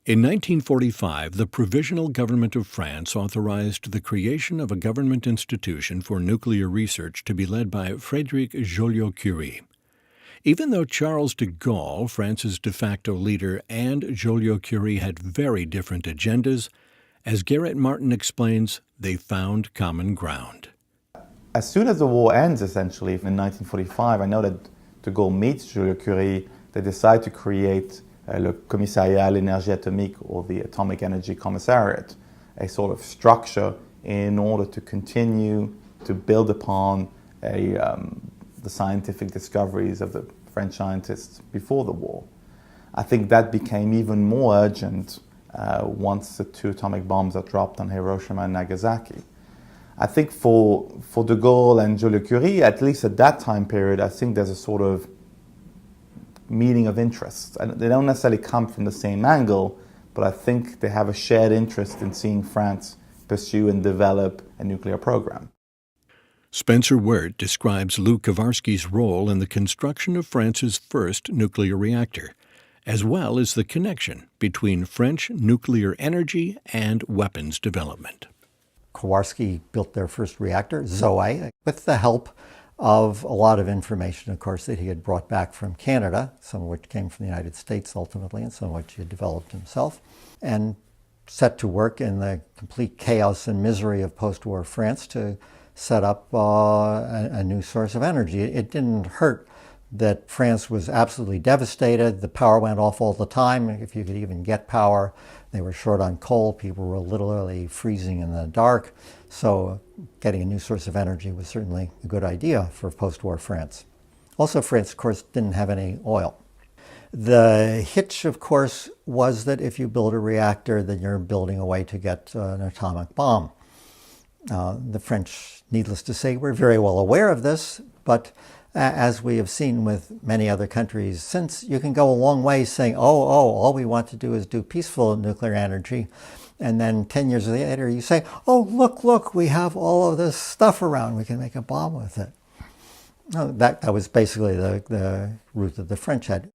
In 1945, the Provisional Government of France authorized the creation of a government institution for nuclear research to be led by Frédéric Joliot-Curie. Even though Charles de Gaulle, France's de facto leader, and Joliot-Curie had very different agendas, as Garrett Martin explains, they found common ground. As soon as the war ends, essentially, in 1945, I know that de Gaulle meets Joliot-Curie. They decide to create le Commissariat à l'énergie atomique, or the Atomic Energy Commissariat, a sort of structure in order to continue to build upon the scientific discoveries of the French scientists before the war. I think that became even more urgent once the 2 atomic bombs are dropped on Hiroshima and Nagasaki. I think for de Gaulle and Joliot-Curie, at least at that time period, I think there's a sort of meeting of interests. And they don't necessarily come from the same angle, but I think they have a shared interest in seeing France pursue and develop a nuclear program. Spencer Wirt describes Lou Kowarski's role in the construction of France's first nuclear reactor, as well as the connection between French nuclear energy and weapons development. Kowarski built their first reactor, Zoe, with the help of a lot of information, of course, that he had brought back from Canada, some of which came from the United States ultimately, and some of which he had developed himself, and set to work in the complete chaos and misery of post-war France to set up a new source of energy. It didn't hurt that France was absolutely devastated. The power went off all the time. If you could even get power, they were short on coal. People were literally freezing in the dark. So getting a new source of energy was certainly a good idea for post-war France. Also, France, of course, didn't have any oil. The hitch, of course, was that if you build a reactor, then you're building a way to get an atomic bomb. The French, needless to say, were very well aware of this, but as we have seen with many other countries since, you can go a long way saying, all we want to do is do peaceful nuclear energy. And then 10 years later, you say, oh, look, we have all of this stuff around. We can make a bomb with it. No, that was basically the route that the French had.